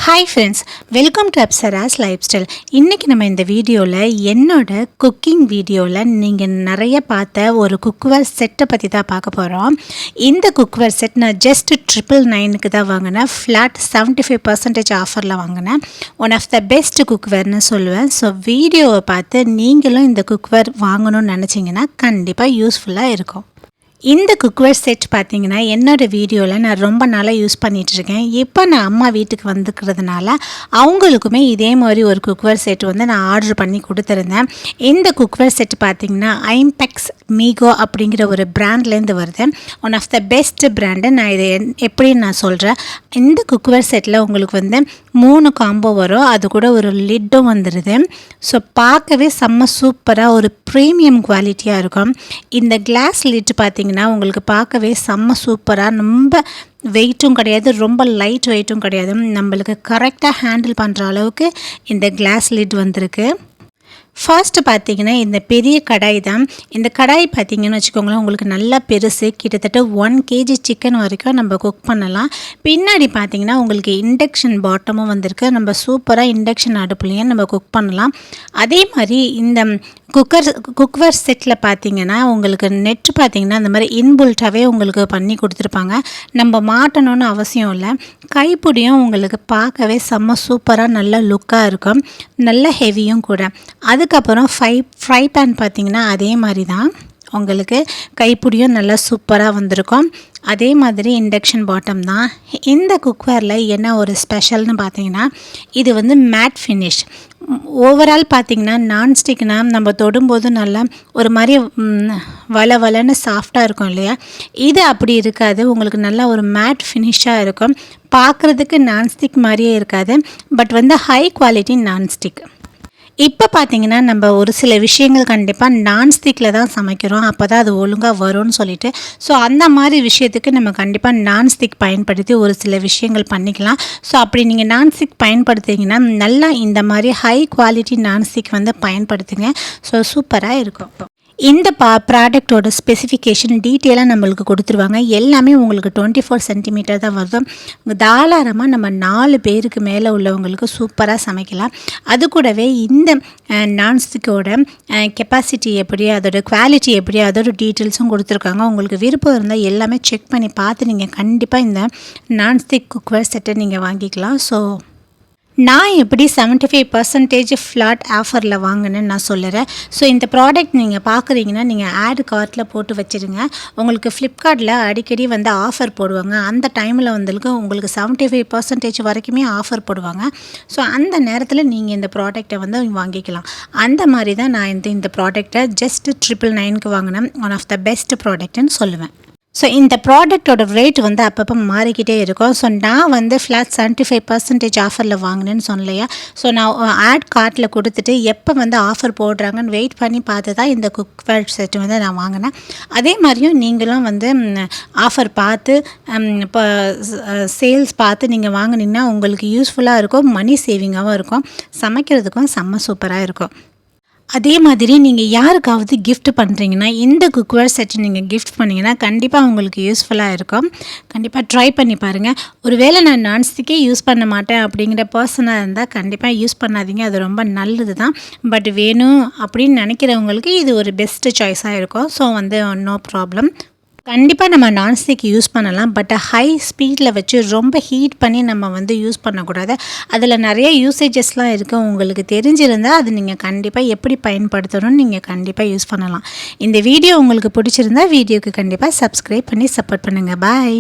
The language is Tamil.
Hi friends, welcome to Apsaras lifestyle. இன்றைக்கி நம்ம இந்த வீடியோவில் என்னோட குக்கிங் வீடியோவில் நீங்கள் நிறைய பார்த்த ஒரு குக்வேர் செட்டை பற்றி தான் பார்க்க போகிறோம். இந்த குக்வேர் செட் நான் ஜஸ்ட் 999 தான் வாங்கினேன். ஃப்ளாட் 75% ஆஃபரில் வாங்கினேன். ஒன் ஆஃப் த பெஸ்ட் குக்வேர்னு சொல்லுவேன். ஸோ வீடியோவை பார்த்து நீங்களும் இந்த குக்வேர் வாங்கணும்னு நினச்சிங்கன்னா கண்டிப்பாக யூஸ்ஃபுல்லாக இருக்கும். இந்த குக்வேர் செட் பார்த்திங்கன்னா என்னோடய வீடியோவில் நான் ரொம்ப நாளாக யூஸ் பண்ணிகிட்ருக்கேன். இப்போ நான் அம்மா வீட்டுக்கு வந்துக்கிறதுனால அவங்களுக்குமே இதே மாதிரி ஒரு குக்வேர் செட் வந்து நான் ஆர்டர் பண்ணி கொடுத்துருந்தேன். இந்த குக்வேர் செட் பார்த்திங்கன்னா ஐம்பெக்ஸ் மீகோ அப்படிங்கிற ஒரு பிராண்ட்லேருந்து வருது. One of the best brand. நான் இதை எப்படின்னு நான் சொல்கிறேன். இந்த குக்வேர் செட்டில் உங்களுக்கு வந்து 3 காம்போ வரும். அது கூட ஒரு லிட்டும் வந்துடுது. ஸோ பார்க்கவே செம்ம சூப்பராக ஒரு ப்ரீமியம் குவாலிட்டியாக இருக்கும். இந்த கிளாஸ் லிட் பார்த்திங்கன்னா உங்களுக்கு பார்க்கவே செம்ம சூப்பராக, ரொம்ப வெயிட்டும் கிடையாது, ரொம்ப லைட் வெயிட்டும் கிடையாது. நம்மளுக்கு கரெக்டாக ஹேண்டில் பண்ணுற அளவுக்கு இந்த கிளாஸ் லிட் வந்திருக்கு. ஃபர்ஸ்ட்டு பார்த்திங்கன்னா இந்த பெரிய கடாய் தான். இந்த கடாய் பார்த்திங்கன்னு வச்சுக்கோங்களேன், உங்களுக்கு நல்லா பெருசு, கிட்டத்தட்ட 1 kg சிக்கன் வரைக்கும் நம்ம குக் பண்ணலாம். பின்னாடி பார்த்திங்கன்னா உங்களுக்கு இண்டக்ஷன் பாட்டமும் வந்திருக்கு. நம்ம சூப்பராக இண்டக்ஷன் அடுப்புலையும் நம்ம குக் பண்ணலாம். அதே மாதிரி இந்த குக்வேர் செட்டில் பார்த்திங்கன்னா உங்களுக்கு நெட் பார்த்திங்கன்னா அந்த மாதிரி இன்புல்ட்டாகவே உங்களுக்கு பண்ணி கொடுத்துருப்பாங்க. நம்ம மாட்டணும்னு அவசியம் இல்லை. கைப்பிடியும் உங்களுக்கு பார்க்கவே செம்ம சூப்பராக நல்ல லுக்காக இருக்கும். நல்ல ஹெவியும் கூட. அதுக்கப்புறம் ஃப்ரை பேன் பார்த்திங்கன்னா அதே மாதிரி தான் உங்களுக்கு கைப்பிடியும் நல்லா சூப்பராக வந்திருக்கும். அதே மாதிரி இண்டக்ஷன் பாட்டம் தான். இந்த குக்வேரில் என்ன ஒரு ஸ்பெஷல்னு பார்த்தீங்கன்னா, இது வந்து மேட் ஃபினிஷ். ஓவரால் பார்த்திங்கன்னா நான்ஸ்டிக்னால் நம்ம தொடும்போது நல்லா ஒரு மாதிரி வளன்னு சாஃப்டாக இருக்கும் இல்லையா, இது அப்படி இருக்காது. உங்களுக்கு நல்லா ஒரு மேட் ஃபினிஷாக இருக்கும். பார்க்குறதுக்கு நான்ஸ்டிக் மாதிரியே இருக்காது, பட் வந்து ஹை குவாலிட்டி நான்ஸ்டிக். இப்போ பார்த்திங்கன்னா நம்ம ஒரு சில விஷயங்கள் கண்டிப்பாக நான்ஸ்டிக்கில் தான் சமைக்கிறோம், அப்போ தான் அது ஒழுங்காக வரும்னு சொல்லிட்டு. ஸோ அந்த மாதிரி விஷயத்துக்கு நம்ம கண்டிப்பாக நான்ஸ்டிக் பயன்படுத்தி ஒரு சில விஷயங்கள் பண்ணிக்கலாம். ஸோ அப்படி நீங்கள் நான்ஸ்டிக் பயன்படுத்திங்கன்னா நல்லா இந்த மாதிரி ஹை குவாலிட்டி நான்ஸ்டிக் வந்து பயன்படுத்துங்க. ஸோ சூப்பராக இருக்கும். இந்த ப்ராடக்டோட ஸ்பெசிஃபிகேஷன் டீட்டெயிலாக நம்மளுக்கு கொடுத்துருவாங்க. எல்லாமே உங்களுக்கு 24 cm தான் வருது. தாராளமாக நம்ம 4 பேருக்கு மேலே உள்ளவங்களுக்கு சூப்பராக சமைக்கலாம். அது கூடவே இந்த நான்ஸ்டிக்கோட கெப்பாசிட்டி எப்படி, அதோட குவாலிட்டி எப்படி, அதோட டீட்டெயில்ஸும் கொடுத்துருக்காங்க. உங்களுக்கு விருப்பம் இருந்தால் எல்லாமே செக் பண்ணி பார்த்து நீங்கள் கண்டிப்பாக இந்த நான்ஸ்டிக் குக்வேர் செட்டை நீங்கள் வாங்கிக்கலாம். ஸோ நான் எப்படி 75% ஃப்ளாட் ஆஃபரில் வாங்கினேன்னு நான் சொல்லுறேன். ஸோ இந்த ப்ராடக்ட் நீங்கள் பார்க்குறீங்கன்னா நீங்கள் ஆட் கார்ட்டில் போட்டு வச்சுருங்க. உங்களுக்கு ஃப்ளிப்கார்ட்டில் அடிக்கடி வந்து ஆஃபர் போடுவாங்க. அந்த டைமில் உங்களுக்கு 75% வரைக்குமே ஆஃபர் போடுவாங்க. ஸோ அந்த நேரத்தில் நீங்கள் இந்த ப்ராடக்டை வந்து வாங்கிக்கலாம். அந்த மாதிரி தான் நான் இந்த ப்ராடக்டை ஜஸ்ட் 999 வாங்கினேன். ஒன் ஆஃப் த பெஸ்ட் ப்ராடக்ட்னு சொல்லுவேன். ஸோ இந்த ப்ராடக்டோட ரேட் வந்து அப்பப்போ மாறிக்கிட்டே இருக்கும். ஸோ நான் வந்து ஃப்ளாட் 75% ஆஃபரில் வாங்கினேன்னு சொன்னலையா. ஸோ நான் ஆட் கார்ட்டில் கொடுத்துட்டு எப்போ வந்து ஆஃபர் போடுறாங்கன்னு வெயிட் பண்ணி பார்த்து தான் இந்த குக்வேர் செட் வந்து நான் வாங்கினேன். அதே மாதிரியும் நீங்களும் வந்து ஆஃபர் பார்த்து இப்போ சேல்ஸ் பார்த்து நீங்கள் வாங்கினீங்கன்னா உங்களுக்கு யூஸ்ஃபுல்லாக இருக்கும், மணி சேவிங்காகவும் இருக்கும், சமைக்கிறதுக்கும் செம்ம சூப்பராக இருக்கும். அதே மாதிரி நீங்கள் யாருக்காவது கிஃப்ட் பண்ணுறீங்கன்னா இந்த குக்வேர் செட் நீங்கள் கிஃப்ட் பண்ணிங்கன்னா கண்டிப்பாக உங்களுக்கு யூஸ்ஃபுல்லாக இருக்கும். கண்டிப்பாக ட்ரை பண்ணி பாருங்கள். ஒருவேளை நான் நான்ஸ்டிக்கே யூஸ் பண்ண மாட்டேன் அப்படிங்கிற பர்சனாக இருந்தால் கண்டிப்பாக யூஸ் பண்ணாதீங்க. அது ரொம்ப நல்லது தான். பட் வேணும் அப்படின்னு நினைக்கிறவங்களுக்கு இது ஒரு பெஸ்ட்டு சாய்ஸாக இருக்கும். ஸோ வந்து நோ ப்ராப்ளம். கண்டிப்பாக நம்ம நான்ஸ்டிக் யூஸ் பண்ணலாம். பட் ஹை ஸ்பீடில் வச்சு ரொம்ப ஹீட் பண்ணி நம்ம வந்து யூஸ் பண்ணக்கூடாது. அதில் நிறைய யூசேஜஸ்லாம் இருக்குது. உங்களுக்கு தெரிஞ்சிருந்தால் அது நீங்கள் கண்டிப்பாக எப்படி பயன்படுத்தணும்னு நீங்கள் கண்டிப்பாக யூஸ் பண்ணலாம். இந்த வீடியோ உங்களுக்கு பிடிச்சிருந்தா வீடியோக்கு கண்டிப்பாக சப்ஸ்கிரைப் பண்ணி சப்போர்ட் பண்ணுங்கள். பாய்.